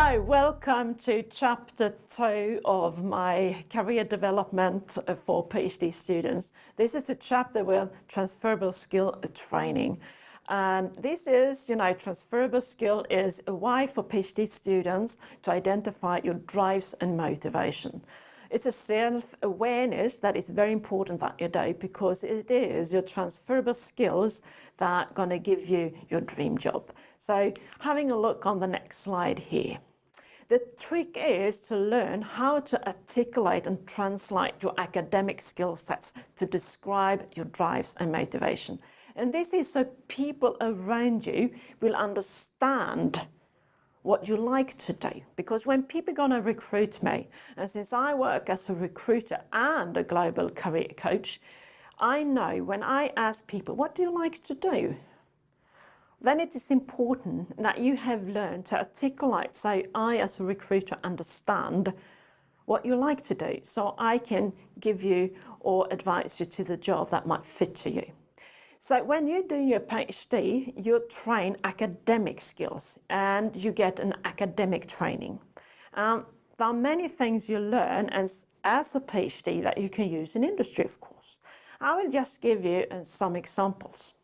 So, welcome to chapter 2 of my career development for PhD students. This is the chapter with transferable skill training. And this is, transferable skill is a way for PhD students to identify your drives and motivation. It's a self-awareness that is very important that you do, because it is your transferable skills that are going to give you your dream job. So having a look on the next slide here. The trick is to learn how to articulate and translate your academic skill sets to describe your drives and motivation. And this is so people around you will understand what you like to do. Because when people are going to recruit me, and since I work as a recruiter and a global career coach, I know when I ask people, what do you like to do? Then it is important that you have learned to articulate, so I as a recruiter understand what you like to do, so I can give you or advise you to the job that might fit to you. So when you do your PhD, you train academic skills and you get an academic training. There are many things you learn as a PhD that you can use in industry, of course. I will just give you some examples.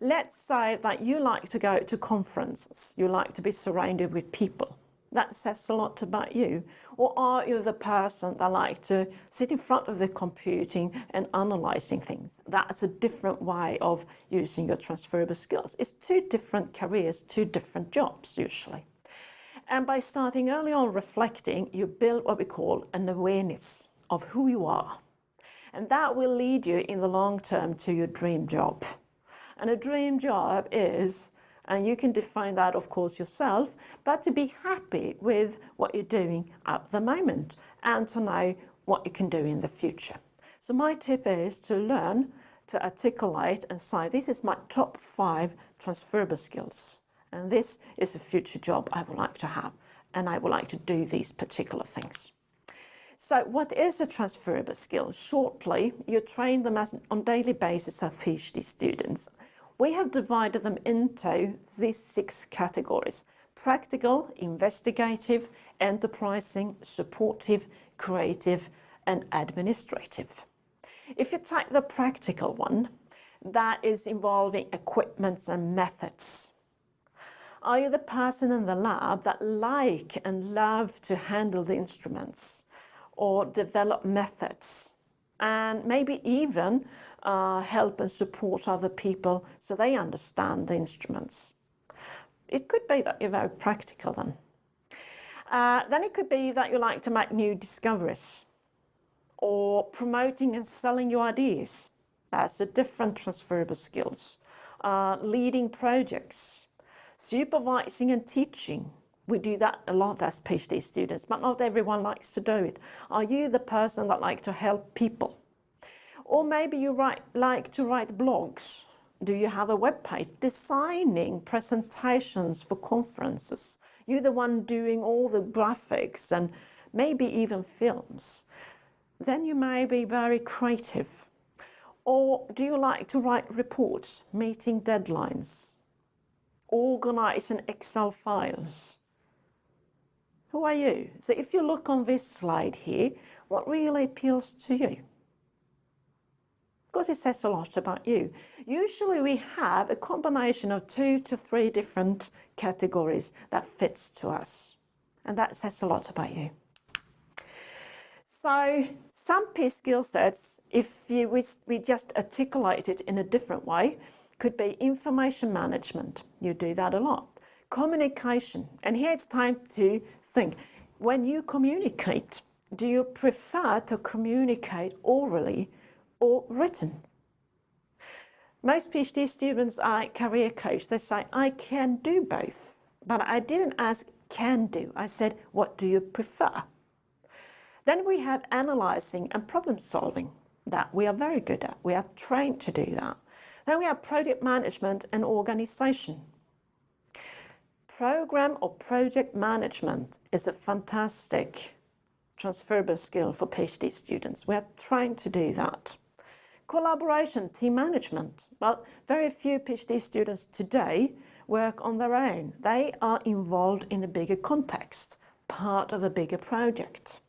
Let's say that you like to go to conferences, you like to be surrounded with people. That says a lot about you. Or are you the person that like to sit in front of the computing and analyzing things? That's a different way of using your transferable skills. It's two different careers, two different jobs usually. And by starting early on reflecting, you build what we call an awareness of who you are. And that will lead you in the long term to your dream job. And a dream job is, and you can define that of course yourself, but to be happy with what you're doing at the moment and to know what you can do in the future. So my tip is to learn to articulate and say, this is my top 5 transferable skills. And this is a future job I would like to have. And I would like to do these particular things. So what is a transferable skill? Shortly, you train them on daily basis as PhD students. We have divided them into these 6 categories: practical, investigative, enterprising, supportive, creative, and administrative. If you take the practical one, that is involving equipment and methods. Are you the person in the lab that like and love to handle the instruments or develop methods and maybe even help and support other people so they understand the instruments? It could be that you're very practical then. Then it could be that you like to make new discoveries or promoting and selling your ideas. That's a different transferable skills. Leading projects, supervising and teaching. We do that a lot as PhD students, but not everyone likes to do it. Are you the person that likes to help people? Or maybe you like to write blogs. Do you have a web page? Designing presentations for conferences. You're the one doing all the graphics and maybe even films. Then you may be very creative. Or do you like to write reports, meeting deadlines, organizing Excel files? Who are you? So if you look on this slide here, what really appeals to you? Because it says a lot about you. Usually we have a combination of 2 to 3 different categories that fits to us. And that says a lot about you. So some P skill sets, if we just articulate it in a different way, could be information management. You do that a lot. Communication. And here it's time to think. When you communicate, do you prefer to communicate orally or written? Most PhD students I career coach, they say, I can do both. But I didn't ask can do. I said, what do you prefer? Then we have analyzing and problem solving that we are very good at. We are trained to do that. Then we have project management and organization. Program or project management is a fantastic transferable skill for PhD students. We are trying to do that. Collaboration, team management. Well, very few PhD students today work on their own. They are involved in a bigger context, part of a bigger project.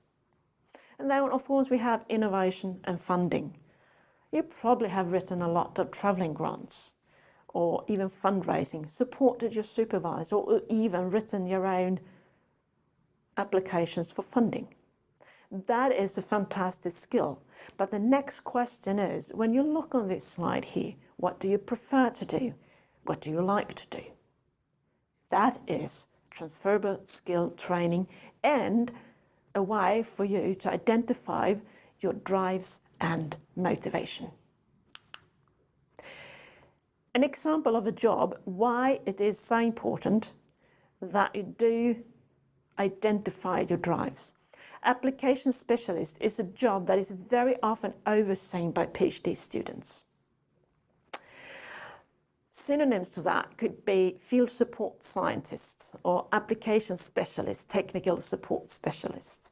And then, of course, we have innovation and funding. You probably have written a lot of traveling grants or even fundraising, supported your supervisor, or even written your own applications for funding. That is a fantastic skill. But the next question is, when you look on this slide here, what do you prefer to do? What do you like to do? That is transferable skill training and a way for you to identify your drives and motivation. An example of a job, why it is so important that you do identify your drives. Application specialist is a job that is very often overseen by PhD students. Synonyms to that could be field support scientist or application specialist, technical support specialist.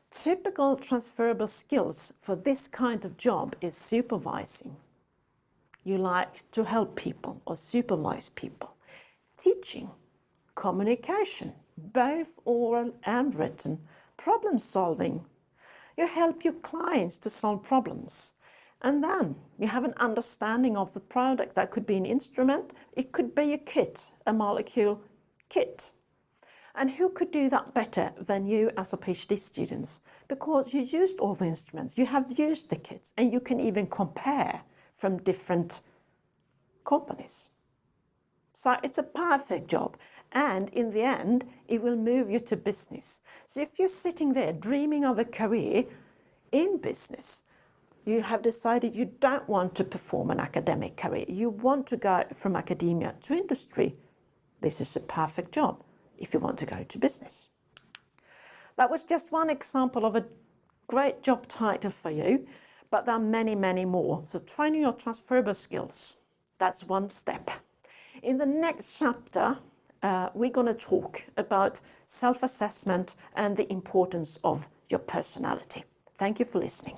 Typical transferable skills for this kind of job is supervising. You like to help people or supervise people. Teaching, communication, both oral and written, problem solving. You help your clients to solve problems. And then you have an understanding of the product. That could be an instrument, it could be a kit, a molecule kit. And who could do that better than you as a PhD student? Because you used all the instruments, you have used the kits, and you can even compare from different companies. So it's a perfect job. And in the end, it will move you to business. So if you're sitting there dreaming of a career in business, you have decided you don't want to perform an academic career, you want to go from academia to industry, this is a perfect job if you want to go to business. That was just one example of a great job title for you, but there are many, many more. So training your transferable skills, that's one step. In the next chapter, we're going to talk about self-assessment and the importance of your personality. Thank you for listening.